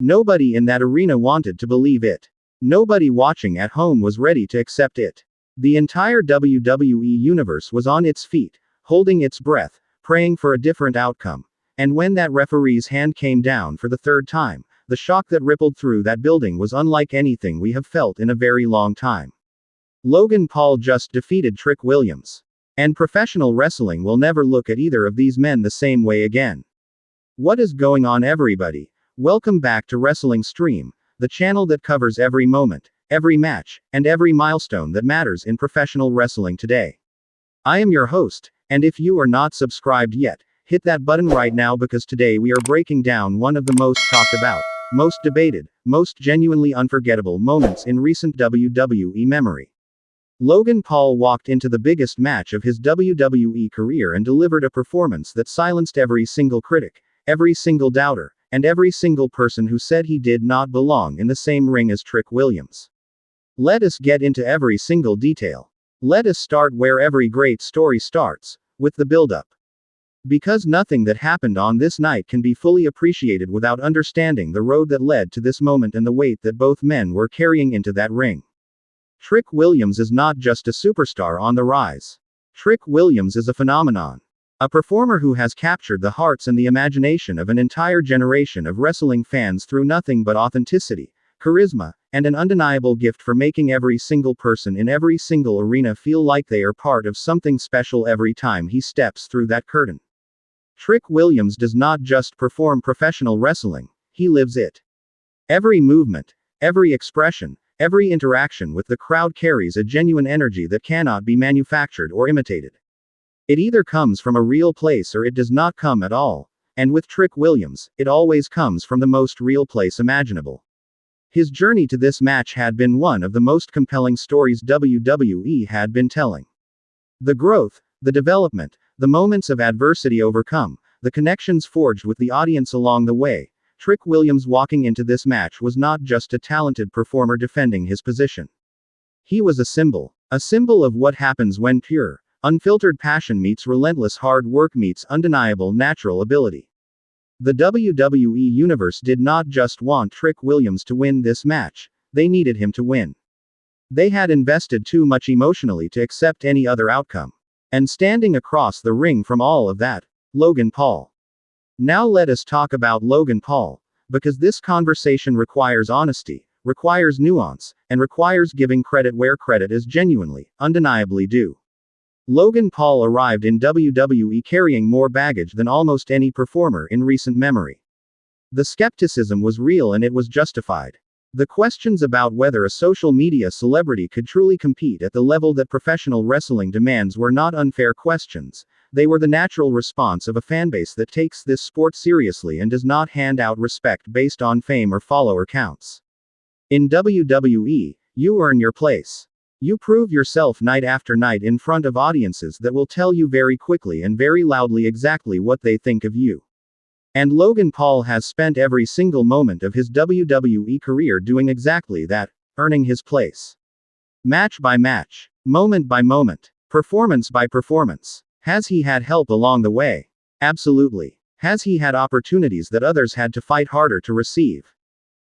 Nobody in that arena wanted to believe it. Nobody watching at home was ready to accept it. The entire WWE universe was on its feet, holding its breath, praying for a different outcome. And when that referee's hand came down for the third time, the shock that rippled through that building was unlike anything we have felt in a very long time. Logan Paul just defeated Trick Williams. And professional wrestling will never look at either of these men the same way again. What is going on, everybody? Welcome back to Wrestling Stream, the channel that covers every moment, every match, and every milestone that matters in professional wrestling today. I am your host, and if you are not subscribed yet, hit that button right now because today we are breaking down one of the most talked about, most debated, most genuinely unforgettable moments in recent WWE memory. Logan Paul walked into the biggest match of his WWE career and delivered a performance that silenced every single critic, every single doubter, and every single person who said he did not belong in the same ring as Trick Williams. Let us get into every single detail. Let us start where every great story starts, with the build-up. Because nothing that happened on this night can be fully appreciated without understanding the road that led to this moment and the weight that both men were carrying into that ring. Trick Williams is not just a superstar on the rise. Trick Williams is a phenomenon. A performer who has captured the hearts and the imagination of an entire generation of wrestling fans through nothing but authenticity, charisma, and an undeniable gift for making every single person in every single arena feel like they are part of something special every time he steps through that curtain. Trick Williams does not just perform professional wrestling, he lives it. Every movement, every expression, every interaction with the crowd carries a genuine energy that cannot be manufactured or imitated. It either comes from a real place or it does not come at all, and with Trick Williams, it always comes from the most real place imaginable. His journey to this match had been one of the most compelling stories WWE had been telling. The growth, the development, the moments of adversity overcome, the connections forged with the audience along the way. Trick Williams walking into this match was not just a talented performer defending his position. He was a symbol of what happens when pure, unfiltered passion meets relentless hard work meets undeniable natural ability. The WWE Universe did not just want Trick Williams to win this match, they needed him to win. They had invested too much emotionally to accept any other outcome. And standing across the ring from all of that, Logan Paul. Now let us talk about Logan Paul, because this conversation requires honesty, requires nuance, and requires giving credit where credit is genuinely, undeniably due. Logan Paul arrived in WWE carrying more baggage than almost any performer in recent memory. The skepticism was real and it was justified. The questions about whether a social media celebrity could truly compete at the level that professional wrestling demands were not unfair questions. They were the natural response of a fanbase that takes this sport seriously and does not hand out respect based on fame or follower counts. In WWE, you earn your place. You prove yourself night after night in front of audiences that will tell you very quickly and very loudly exactly what they think of you. And Logan Paul has spent every single moment of his WWE career doing exactly that, earning his place. Match by match, moment by moment, performance by performance. Has he had help along the way? Absolutely. Has he had opportunities that others had to fight harder to receive?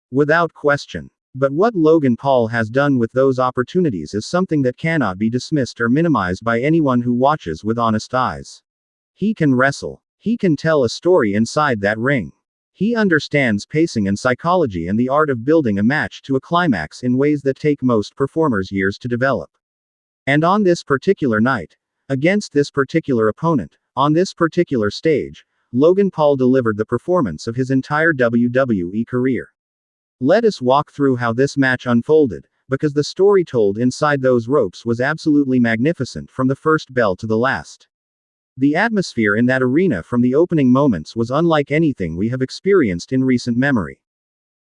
Without question. But what Logan Paul has done with those opportunities is something that cannot be dismissed or minimized by anyone who watches with honest eyes. He can wrestle. He can tell a story inside that ring. He understands pacing and psychology and the art of building a match to a climax in ways that take most performers years to develop. And on this particular night, against this particular opponent, on this particular stage, Logan Paul delivered the performance of his entire WWE career. Let us walk through how this match unfolded, because the story told inside those ropes was absolutely magnificent from the first bell to the last. The atmosphere in that arena from the opening moments was unlike anything we have experienced in recent memory.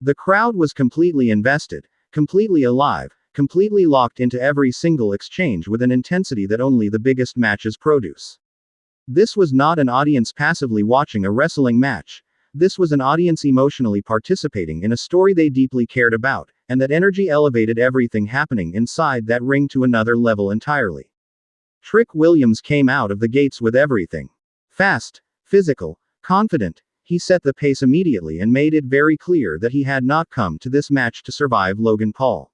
The crowd was completely invested, completely alive, completely locked into every single exchange with an intensity that only the biggest matches produce. This was not an audience passively watching a wrestling match. This was an audience emotionally participating in a story they deeply cared about, and that energy elevated everything happening inside that ring to another level entirely. Trick Williams came out of the gates with everything. Fast, physical, confident. He set the pace immediately and made it very clear that he had not come to this match to survive Logan Paul.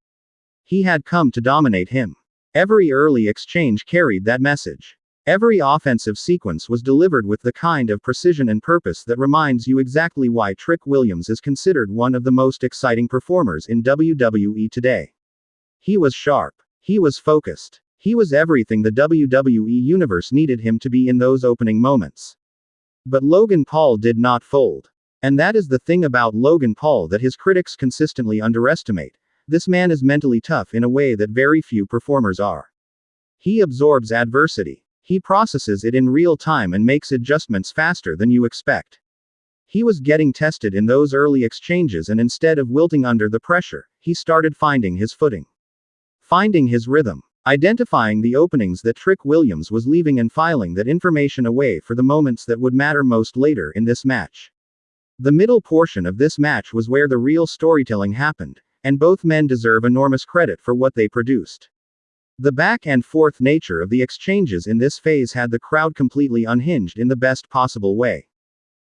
He had come to dominate him. Every early exchange carried that message. Every offensive sequence was delivered with the kind of precision and purpose that reminds you exactly why Trick Williams is considered one of the most exciting performers in WWE today. He was sharp. He was focused. He was everything the WWE Universe needed him to be in those opening moments. But Logan Paul did not fold. And that is the thing about Logan Paul that his critics consistently underestimate. This man is mentally tough in a way that very few performers are. He absorbs adversity. He processes it in real time and makes adjustments faster than you expect. He was getting tested in those early exchanges, and instead of wilting under the pressure, he started finding his footing. Finding his rhythm. Identifying the openings that Trick Williams was leaving and filing that information away for the moments that would matter most later in this match. The middle portion of this match was where the real storytelling happened, and both men deserve enormous credit for what they produced. The back and forth nature of the exchanges in this phase had the crowd completely unhinged in the best possible way.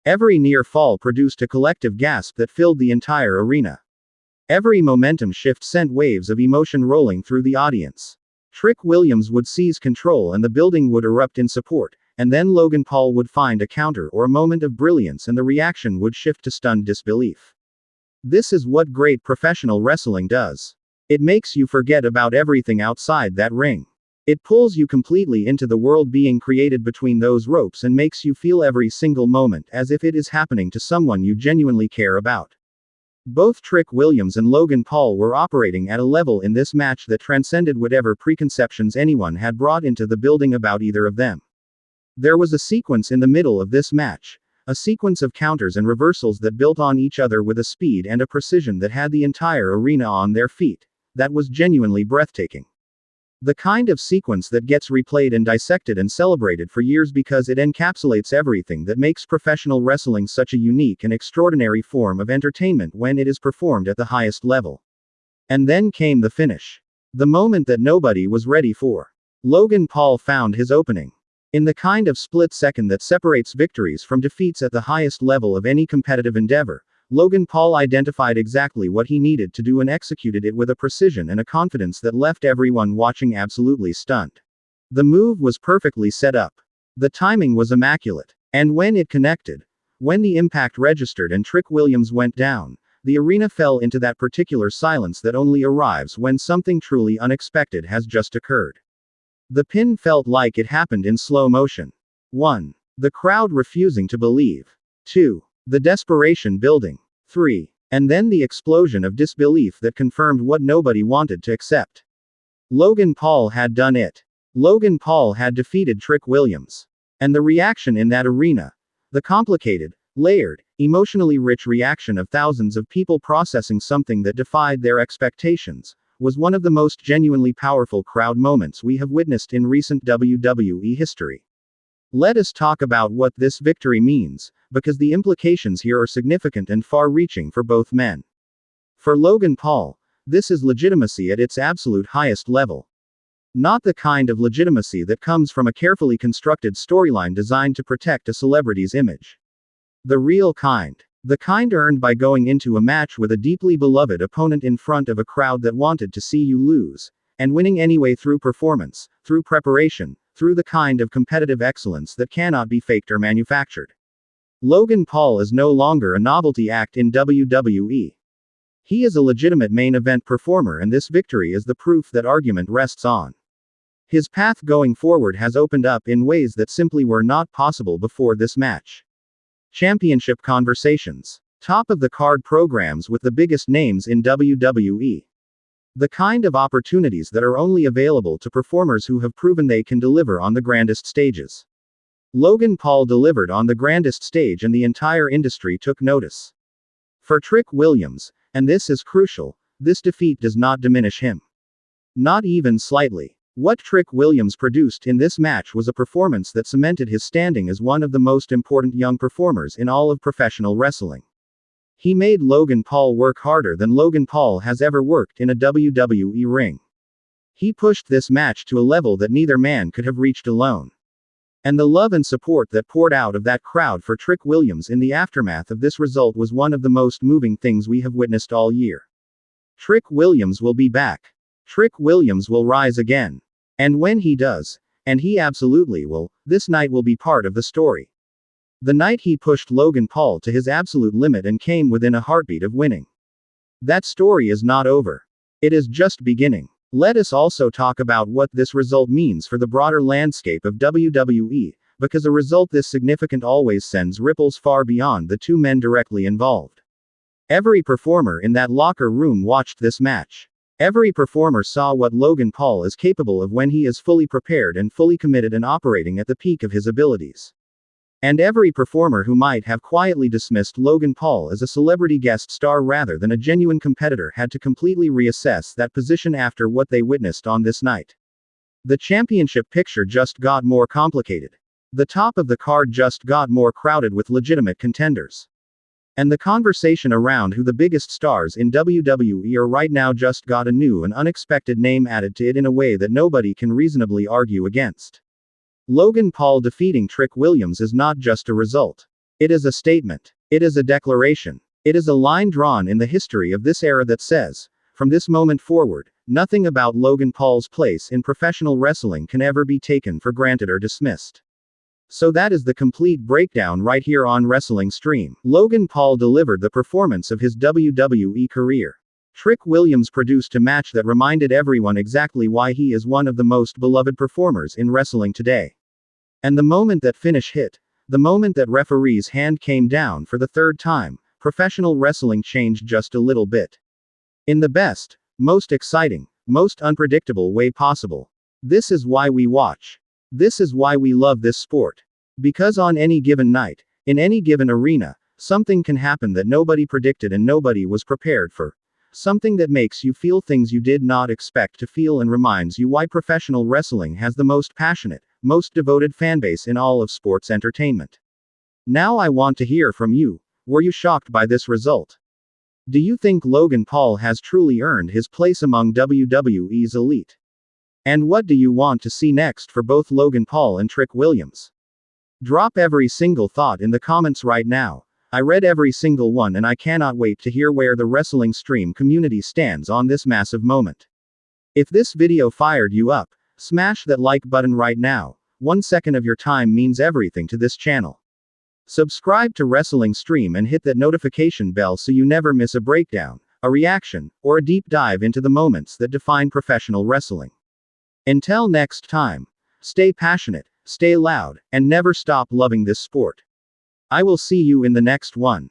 Every near fall produced a collective gasp that filled the entire arena. Every momentum shift sent waves of emotion rolling through the audience. Trick Williams would seize control and the building would erupt in support, and then Logan Paul would find a counter or a moment of brilliance and the reaction would shift to stunned disbelief. This is what great professional wrestling does. It makes you forget about everything outside that ring. It pulls you completely into the world being created between those ropes and makes you feel every single moment as if it is happening to someone you genuinely care about. Both Trick Williams and Logan Paul were operating at a level in this match that transcended whatever preconceptions anyone had brought into the building about either of them. There was a sequence in the middle of this match. A sequence of counters and reversals that built on each other with a speed and a precision that had the entire arena on their feet. That was genuinely breathtaking. The kind of sequence that gets replayed and dissected and celebrated for years because it encapsulates everything that makes professional wrestling such a unique and extraordinary form of entertainment when it is performed at the highest level. And then came the finish. The moment that nobody was ready for. Logan Paul found his opening. In the kind of split second that separates victories from defeats at the highest level of any competitive endeavor, Logan Paul identified exactly what he needed to do and executed it with a precision and a confidence that left everyone watching absolutely stunned. The move was perfectly set up. The timing was immaculate. And when it connected, when the impact registered and Trick Williams went down, the arena fell into that particular silence that only arrives when something truly unexpected has just occurred. The pin felt like it happened in slow motion. 1. The crowd refusing to believe. 2. The desperation building. 3. And then the explosion of disbelief that confirmed what nobody wanted to accept. Logan Paul had done it. Logan Paul had defeated Trick Williams. And the reaction in that arena, the complicated, layered, emotionally rich reaction of thousands of people processing something that defied their expectations, was one of the most genuinely powerful crowd moments we have witnessed in recent WWE history. Let us talk about what this victory means, because the implications here are significant and far-reaching for both men. For Logan Paul, this is legitimacy at its absolute highest level. Not the kind of legitimacy that comes from a carefully constructed storyline designed to protect a celebrity's image. The real kind. The kind earned by going into a match with a deeply beloved opponent in front of a crowd that wanted to see you lose, and winning anyway through performance, through preparation, through the kind of competitive excellence that cannot be faked or manufactured. Logan Paul is no longer a novelty act in WWE. He is a legitimate main event performer, and this victory is the proof that argument rests on. His path going forward has opened up in ways that simply were not possible before this match. Championship conversations. Top of the card programs with the biggest names in WWE. The kind of opportunities that are only available to performers who have proven they can deliver on the grandest stages. Logan Paul delivered on the grandest stage and the entire industry took notice. For Trick Williams, and this is crucial, this defeat does not diminish him. Not even slightly. What Trick Williams produced in this match was a performance that cemented his standing as one of the most important young performers in all of professional wrestling. He made Logan Paul work harder than Logan Paul has ever worked in a WWE ring. He pushed this match to a level that neither man could have reached alone. And the love and support that poured out of that crowd for Trick Williams in the aftermath of this result was one of the most moving things we have witnessed all year. Trick Williams will be back. Trick Williams will rise again. And when he does, and he absolutely will, this night will be part of the story. The night he pushed Logan Paul to his absolute limit and came within a heartbeat of winning. That story is not over. It is just beginning. Let us also talk about what this result means for the broader landscape of WWE, because a result this significant always sends ripples far beyond the two men directly involved. Every performer in that locker room watched this match. Every performer saw what Logan Paul is capable of when he is fully prepared and fully committed and operating at the peak of his abilities. And every performer who might have quietly dismissed Logan Paul as a celebrity guest star rather than a genuine competitor had to completely reassess that position after what they witnessed on this night. The championship picture just got more complicated. The top of the card just got more crowded with legitimate contenders. And the conversation around who the biggest stars in WWE are right now just got a new and unexpected name added to it in a way that nobody can reasonably argue against. Logan Paul defeating Trick Williams is not just a result. It is a statement. It is a declaration. It is a line drawn in the history of this era that says, from this moment forward, nothing about Logan Paul's place in professional wrestling can ever be taken for granted or dismissed. So that is the complete breakdown right here on Wrestling Stream. Logan Paul delivered the performance of his WWE career. Trick Williams produced a match that reminded everyone exactly why he is one of the most beloved performers in wrestling today. And the moment that finish hit, the moment that referee's hand came down for the third time, professional wrestling changed just a little bit. In the best, most exciting, most unpredictable way possible. This is why we watch. This is why we love this sport. Because on any given night, in any given arena, something can happen that nobody predicted and nobody was prepared for. Something that makes you feel things you did not expect to feel and reminds you why professional wrestling has the most passionate, most devoted fanbase in all of sports entertainment. Now I want to hear from you. Were you shocked by this result? Do you think Logan Paul has truly earned his place among WWE's elite? And what do you want to see next for both Logan Paul and Trick Williams? Drop every single thought in the comments right now. I read every single one and I cannot wait to hear where the Wrestling Stream community stands on this massive moment. If this video fired you up, smash that like button right now. 1 second of your time means everything to this channel. Subscribe to Wrestling Stream and hit that notification bell so you never miss a breakdown, a reaction, or a deep dive into the moments that define professional wrestling. Until next time, stay passionate, stay loud, and never stop loving this sport. I will see you in the next one.